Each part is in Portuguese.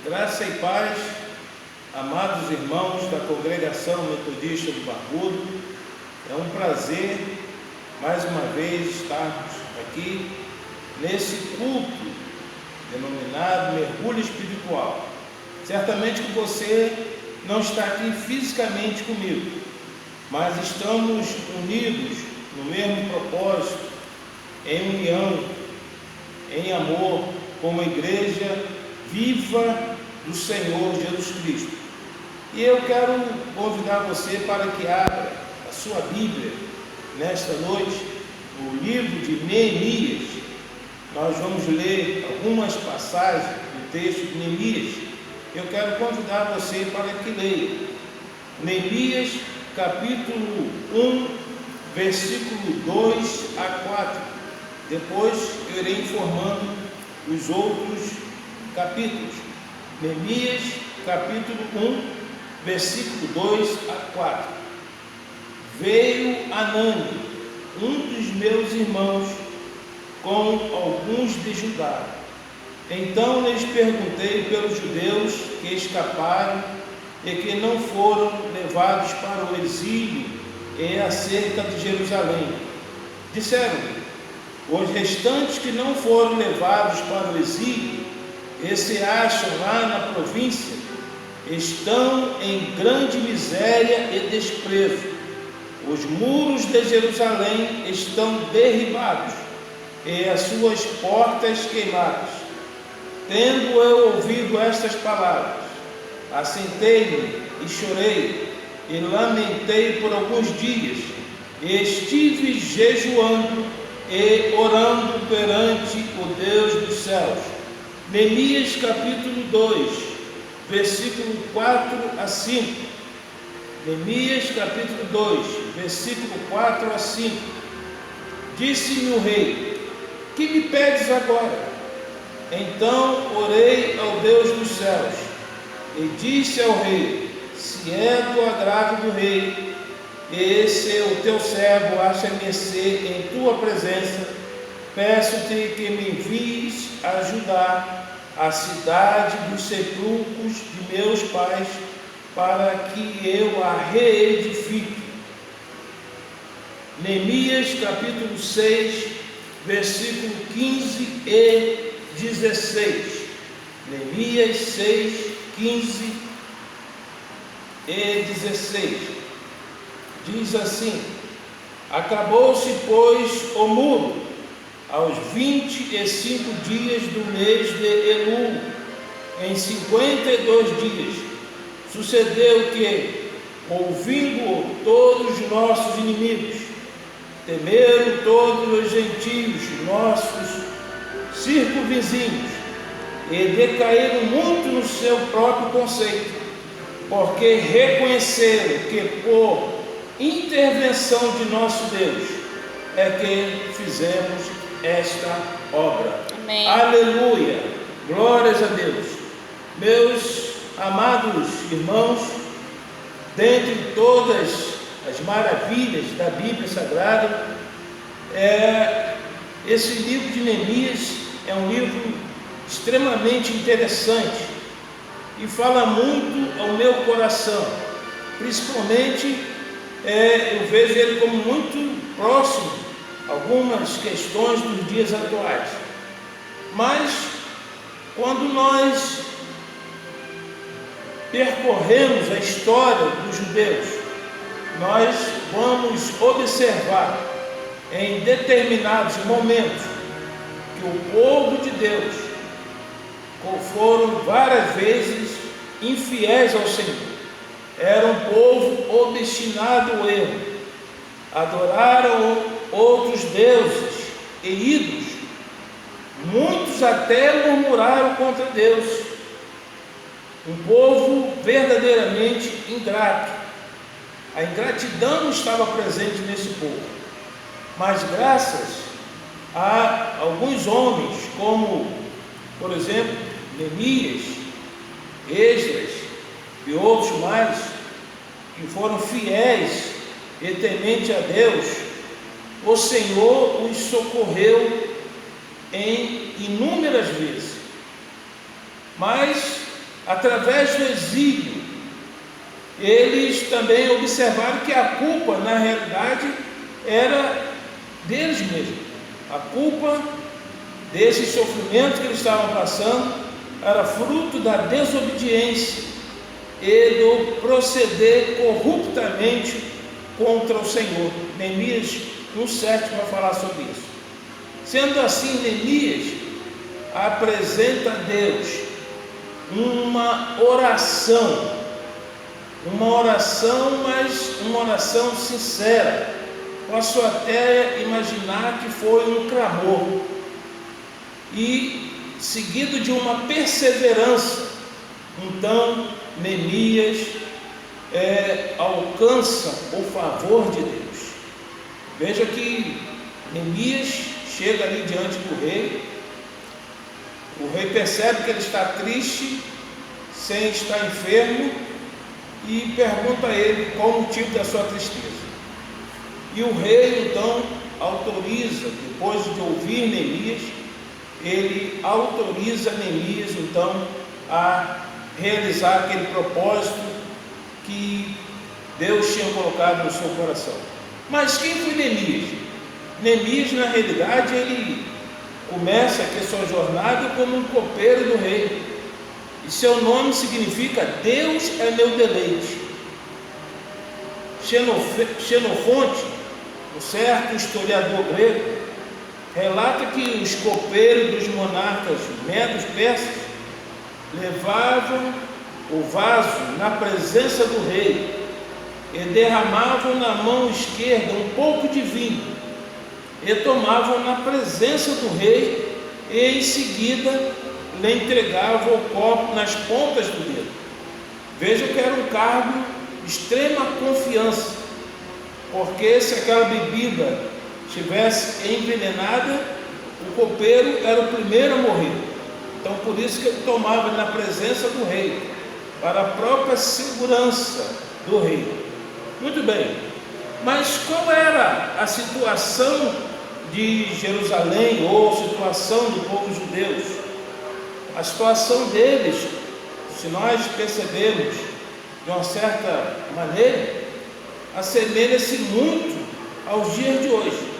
Graça e paz, amados irmãos da Congregação Metodista do Barbudo. É um prazer, mais uma vez, estarmos aqui nesse culto denominado Mergulho Espiritual. Certamente que você não está aqui fisicamente comigo, mas estamos unidos no mesmo propósito, em união, em amor, como igreja viva do Senhor Jesus Cristo. E eu quero convidar você para que abra a sua Bíblia nesta noite, no livro de Neemias. Nós vamos ler algumas passagens do texto de Neemias. Eu quero convidar você para que leia Neemias capítulo 1, versículo 2 a 4. Depois eu irei informando os outros capítulos. Neemias capítulo 1, versículo 2 a 4. Veio Anani, um dos meus irmãos, com alguns de Judá. Então lhes perguntei pelos judeus que escaparam e que não foram levados para o exílio e acerca de Jerusalém. Disseram-me: os restantes que não foram levados para o exílio e se acham lá na província estão em grande miséria e desprezo. Os muros de Jerusalém estão derribados e as suas portas queimadas. Tendo eu ouvido estas palavras, assentei-me e chorei e lamentei por alguns dias, e estive jejuando e orando perante o Deus dos céus. Neemias capítulo 2, versículo 4 a 5. Neemias capítulo 2, versículo 4 a 5. Disse-me o rei: que me pedes agora? Então orei ao Deus dos céus e disse ao rei: se é do agrado do rei, e se o teu servo acha mercê em tua presença, peço-te que me envies a ajudar a cidade dos sepulcros de meus pais, para que eu a reedifique. Neemias capítulo 6, versículo 15 e 16. Neemias 6, 15 e 16. Diz assim: acabou-se, pois, o muro aos 25 dias do mês de Elul, em 52 dias. Sucedeu que, ouvindo todos os nossos inimigos, temeram todos os gentios, nossos circunvizinhos, e decaíram muito no seu próprio conceito, porque reconheceram que por intervenção de nosso Deus é que fizemos esta obra. Amém. Aleluia, glórias a Deus. Meus amados irmãos, dentre todas as maravilhas da Bíblia Sagrada, esse livro de Neemias é um livro extremamente interessante e fala muito ao meu coração. Principalmente eu vejo ele como muito próximo a algumas questões dos dias atuais. Mas quando nós percorremos a história dos judeus, nós vamos observar em determinados momentos que o povo de Deus foram várias vezes infiéis ao Senhor. Era um povo obstinado ao erro, adoraram outros deuses e ídolos, muitos até murmuraram contra Deus. Um povo verdadeiramente ingrato. A ingratidão estava presente nesse povo, mas graças a alguns homens, como por exemplo Neemias, Esdras e outros mais, que foram fiéis e tementes a Deus, o Senhor os socorreu em inúmeras vezes. Mas através do exílio, eles também observaram que a culpa, na realidade, era deles mesmos. A culpa desse sofrimento que eles estavam passando era fruto da desobediência e do proceder corruptamente contra o Senhor. Neemias 1,7 vai falar sobre isso. Sendo assim, Neemias apresenta a Deus uma oração, mas uma oração sincera. Posso até imaginar que foi um clamor, e seguido de uma perseverança. Então Neemias alcança o favor de Deus. Veja que Neemias chega ali diante do rei. O rei percebe que ele está triste, sem estar enfermo, e pergunta a ele qual o motivo da sua tristeza. E o rei então autoriza, depois de ouvir Neemias, ele autoriza Neemias então a realizar aquele propósito que Deus tinha colocado no seu coração. Mas quem foi Neemias? Neemias, na realidade, ele começa aqui sua jornada como um copeiro do rei, e seu nome significa Deus é meu deleite. Xenofonte, um certo historiador grego, relata que os copeiros dos monarcas medos persas levavam o vaso na presença do rei e derramavam na mão esquerda um pouco de vinho e tomavam na presença do rei, e em seguida lhe entregavam o copo nas pontas do dedo. Veja que era um cargo de extrema confiança, porque se aquela bebida estivesse envenenada, o copeiro era o primeiro a morrer. Então por isso que ele tomava na presença do rei, para a própria segurança do rei. Muito bem, mas qual era a situação de Jerusalém, ou situação do povo judeu? A situação deles, se nós percebermos de uma certa maneira, assemelha-se muito aos dias de hoje.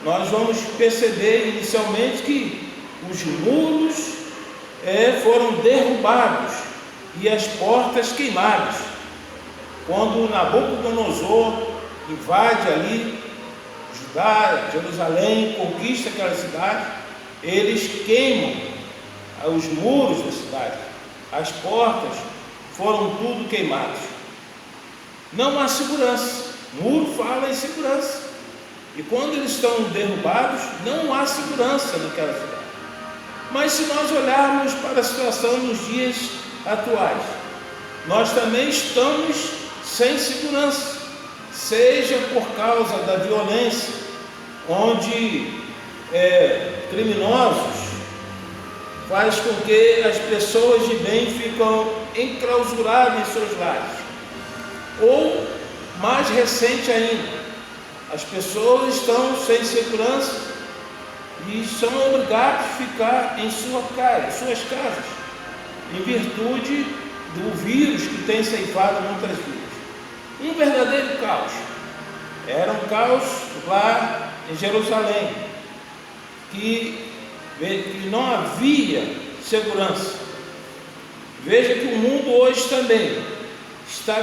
Nós vamos perceber inicialmente que os muros foram derrubados e as portas queimadas. Quando Nabucodonosor invade ali Judá, Jerusalém, conquista aquela cidade, eles queimam os muros da cidade, as portas foram tudo queimadas. Não há segurança. O muro fala em segurança, e quando eles estão derrubados, não há segurança naquela cidade. Mas se nós olharmos para a situação nos dias atuais, nós também estamos sem segurança, seja por causa da violência, onde criminosos faz com que as pessoas de bem ficam enclausuradas em seus lares, ou mais recente ainda, as pessoas estão sem segurança e são obrigados a ficar em suas casas, em virtude do vírus que tem ceifado muitas vidas. Um verdadeiro caos. Era um caos lá em Jerusalém, que não havia segurança. Veja que o mundo hoje também está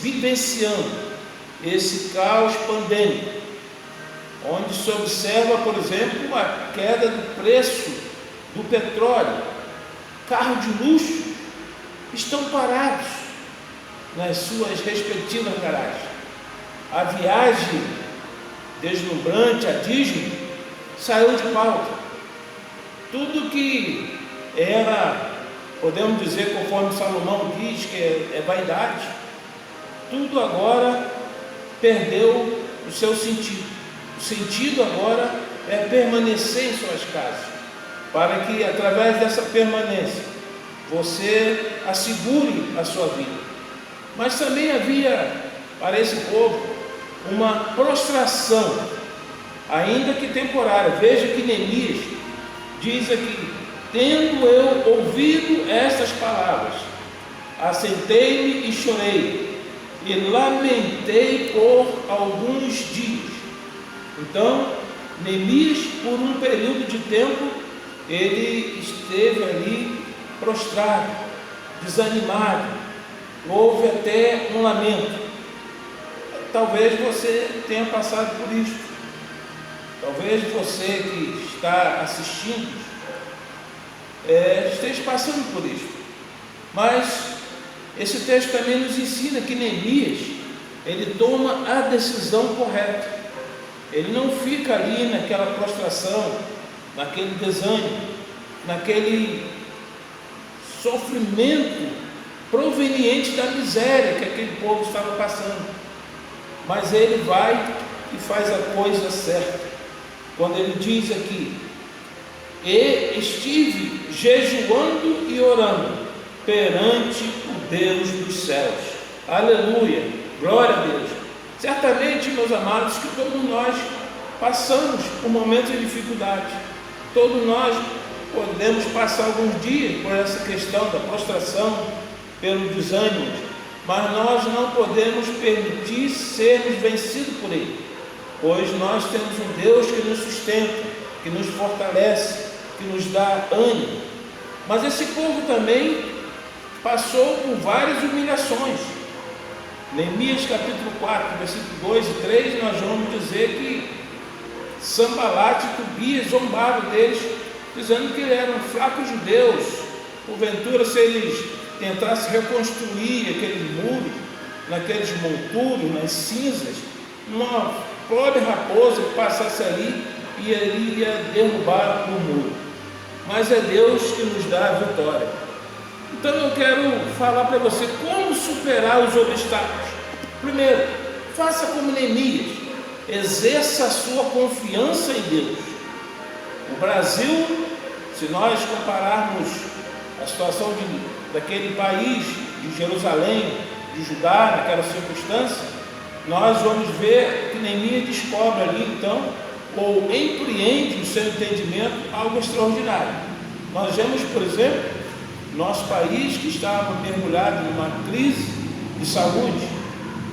vivenciando esse caos pandêmico, onde se observa, por exemplo, a queda do preço do petróleo. Carros de luxo estão parados nas suas respectivas garagens. A viagem deslumbrante à Disney saiu de pauta. Tudo que era, podemos dizer, conforme Salomão diz, que é vaidade, tudo agora perdeu o seu sentido. O sentido agora é permanecer em suas casas, para que através dessa permanência você assegure a sua vida. Mas também havia para esse povo uma prostração, ainda que temporária. Veja que Neemias diz aqui Tendo eu ouvido estas palavras, assentei-me e chorei, e lamentei por alguns dias. Então, Neemias, por um período de tempo, ele esteve ali prostrado, desanimado, houve até um lamento. Talvez você tenha passado por isso, talvez você que está assistindo esteja passando por isso, mas esse texto também nos ensina que Neemias, ele toma a decisão correta, ele não fica ali naquela prostração, naquele desânimo, naquele sofrimento proveniente da miséria que aquele povo estava passando, mas ele vai e faz a coisa certa, quando ele diz aqui: e estive jejuando e orando perante o Deus dos céus. Aleluia, glória a Deus. Certamente, meus amados, que todos nós passamos por momentos de dificuldade, todos nós podemos passar alguns dias por essa questão da prostração, pelo desânimo, mas nós não podemos permitir sermos vencidos por ele, pois nós temos um Deus que nos sustenta, que nos fortalece, que nos dá ânimo. Mas esse povo também passou por várias humilhações. Neemias capítulo 4, versículo 2 e 3, nós vamos dizer que Sanbalate e Tobias zombaram deles, dizendo que eles eram fracos judeus. Porventura, se eles tentassem reconstruir aquele muro, naqueles monturos, nas cinzas, uma pobre raposa que passasse ali e ele ia derrubar o muro. Mas é Deus que nos dá a vitória. Então eu quero falar para você como superar os obstáculos. Primeiro, faça como Neemias, exerça a sua confiança em Deus. O Brasil, se nós compararmos a situação daquele país, de Jerusalém, de Judá, naquela circunstância, nós vamos ver que Neemias descobre ali então, ou empreende no seu entendimento algo extraordinário. Nós vemos, por exemplo, nosso país que estava mergulhado numa crise de saúde,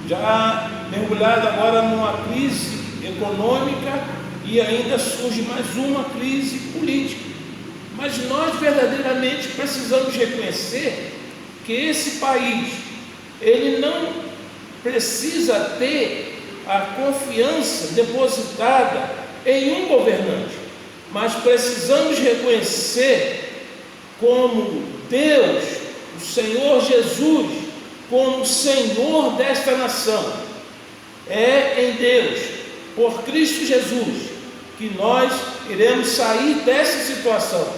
já mergulhado agora numa crise econômica e ainda surge mais uma crise política. Mas nós verdadeiramente precisamos reconhecer que esse país, ele não precisa ter a confiança depositada em um governante, mas precisamos reconhecer como Deus, o Senhor Jesus, como Senhor desta nação. É em Deus, por Cristo Jesus, que nós iremos sair dessa situação,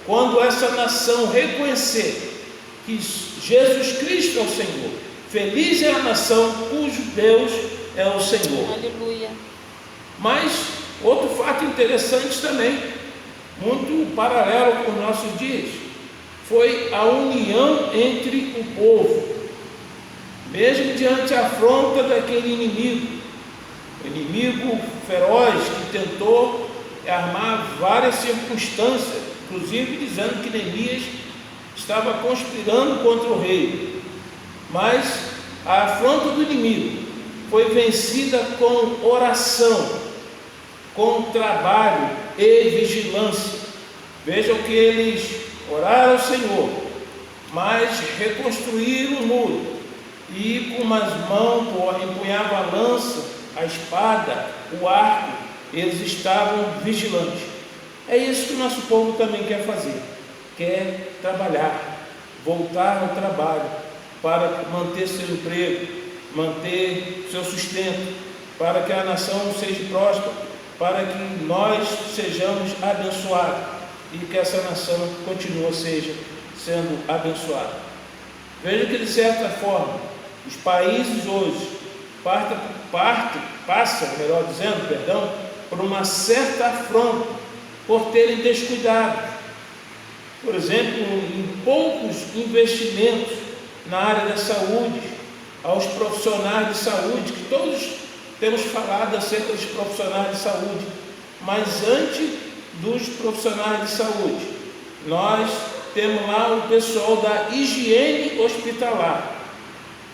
quando essa nação reconhecer que Jesus Cristo é o Senhor. Feliz é a nação cujo Deus é o Senhor. Aleluia. Mas outro fato interessante também, muito paralelo com os nossos dias, foi a união entre o povo, mesmo diante a afronta daquele inimigo feroz que tentou armar várias circunstâncias, inclusive dizendo que Neemias estava conspirando contra o rei. Mas a afronta do inimigo foi vencida com oração, com trabalho e vigilância. Vejam que eles oraram ao Senhor, mas reconstruíram o muro, e com as mãos empunhavam a lança, a espada, o arco, eles estavam vigilantes. É isso que o nosso povo também quer fazer, quer trabalhar, voltar ao trabalho, para manter seu emprego, manter seu sustento, para que a nação seja próspera, para que nós sejamos abençoados e que essa nação continue sendo abençoada. Veja que, de certa forma, os países hoje passam, por uma certa afronta, por terem descuidado, por exemplo, em poucos investimentos na área da saúde, aos profissionais de saúde, que todos temos falado acerca dos profissionais de saúde, mas antes dos profissionais de saúde, nós temos lá o pessoal da higiene hospitalar.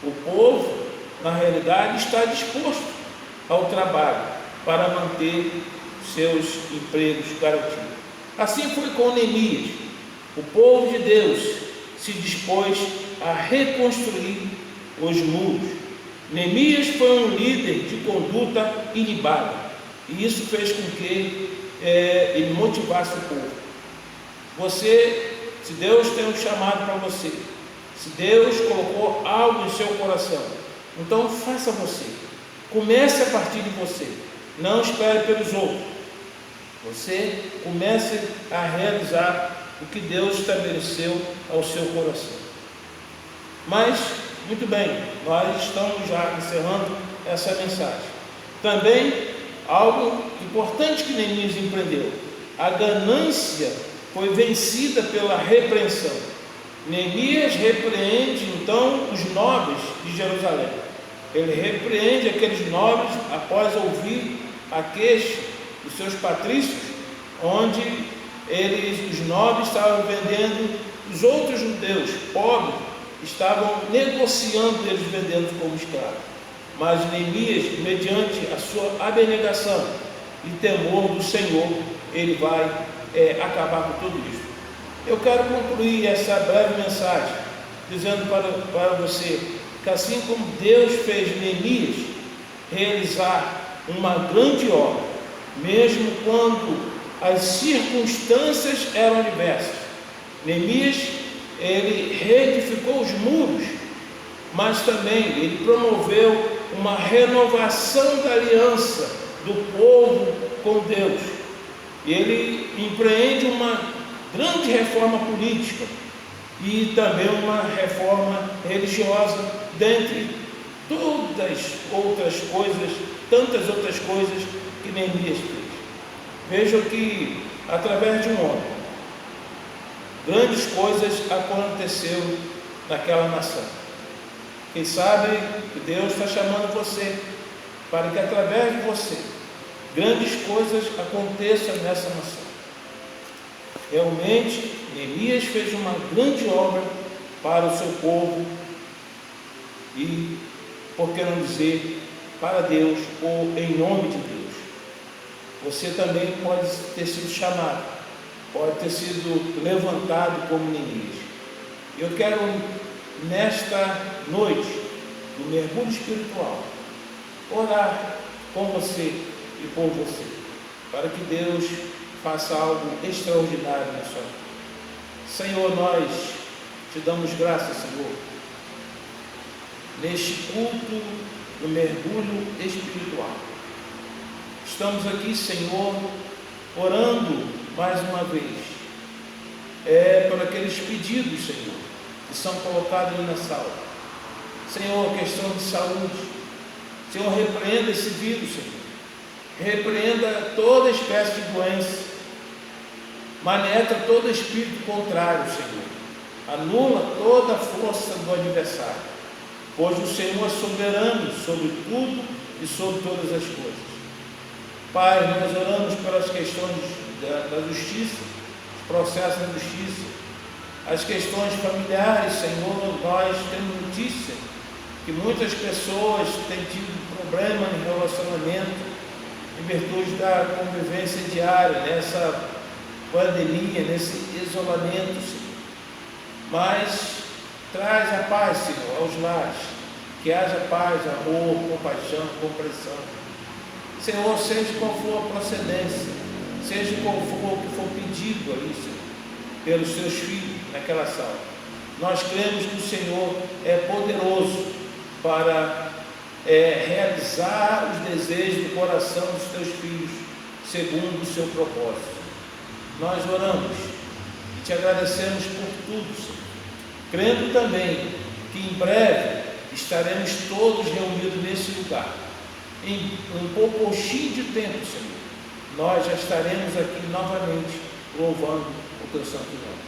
O povo, na realidade, está disposto ao trabalho para manter seus empregos garantidos. Assim foi com Neemias. O povo de Deus se dispôs a reconstruir os muros. Neemias foi um líder de conduta ilibada, e isso fez com que ele motivasse o povo. Você, se Deus tem um chamado para você, se Deus colocou algo em seu coração, então faça você. Comece a partir de você. Não espere pelos outros. Você comece a realizar o que Deus estabeleceu ao seu coração. Mas, muito bem, nós estamos já encerrando essa mensagem. Também, algo importante que Neemias empreendeu: a ganância foi vencida pela repreensão. Neemias repreende então os nobres de Jerusalém. Ele repreende aqueles nobres após ouvir a queixa dos seus patrícios, onde os nobres estavam vendendo os outros judeus pobres, estavam negociando eles, vendendo como escravos. Mas Neemias, mediante a sua abnegação e temor do Senhor, ele vai acabar com tudo isso. Eu quero concluir essa breve mensagem dizendo para você que, assim como Deus fez Neemias realizar uma grande obra, mesmo quando as circunstâncias eram adversas, Neemias, ele reedificou os muros, mas também ele promoveu uma renovação da aliança do povo com Deus. E ele empreende uma grande reforma política e também uma reforma religiosa, dentre todas outras coisas, tantas outras coisas que Neemias fez. Vejam que, através de um homem, grandes coisas aconteceram naquela nação. Quem sabe que Deus está chamando você para que, através de você, grandes coisas aconteçam nessa nação. Realmente, Neemias fez uma grande obra para o seu povo e, por que não dizer, para Deus ou em nome de Deus. Você também pode ter sido chamado, pode ter sido levantado como Neemias. Eu quero, nesta noite do mergulho espiritual, orar com você e por você, para que Deus faça algo extraordinário na sua vida. Senhor, nós te damos graças, Senhor, neste culto do mergulho espiritual. Estamos aqui, Senhor, orando mais uma vez por aqueles pedidos, Senhor, que são colocados na sala. Senhor, questão de saúde. Senhor, repreenda esse vírus, Senhor. Repreenda toda espécie de doença. Manetra todo espírito contrário, Senhor. Anula toda a força do adversário, pois o Senhor é soberano sobre tudo e sobre todas as coisas. Pai, nós oramos pelas questões da justiça, os processos da justiça, as questões familiares, Senhor. Nós temos notícia que muitas pessoas têm tido problema em relacionamento em virtude da convivência diária, nessa pandemia, nesse isolamento, Senhor. Mas traz a paz, Senhor, aos lares, que haja paz, amor, compaixão, compreensão. Senhor, seja qual for a procedência, seja qual for o que for pedido ali, Senhor, pelos seus filhos naquela sala, nós cremos que o Senhor é poderoso para realizar os desejos do coração dos teus filhos, segundo o seu propósito. Nós oramos e te agradecemos por tudo, Senhor, crendo também que em breve estaremos todos reunidos nesse lugar. Em um pouquinho de tempo, Senhor, nós já estaremos aqui novamente louvando o teu santo nome.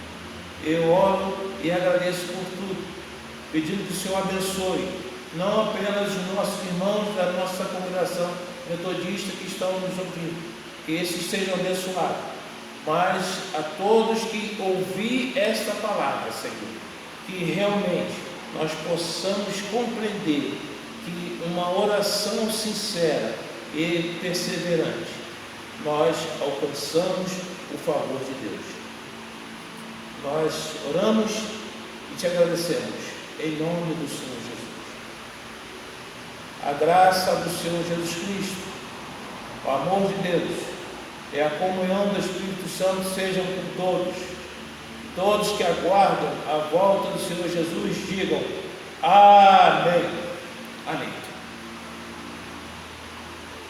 Eu oro e agradeço por tudo, pedindo que o Senhor abençoe não apenas os nossos irmãos da nossa congregação metodista que estão nos ouvindo, que esses sejam abençoados, mas a todos que ouvir esta palavra, Senhor, que realmente nós possamos compreender que uma oração sincera e perseverante, nós alcançamos o favor de Deus. Nós oramos e te agradecemos, em nome do Senhor Jesus. A graça do Senhor Jesus Cristo, o amor de Deus e a comunhão do Espírito Santo sejam com todos. Todos que aguardam a volta do Senhor Jesus digam amém. Amém.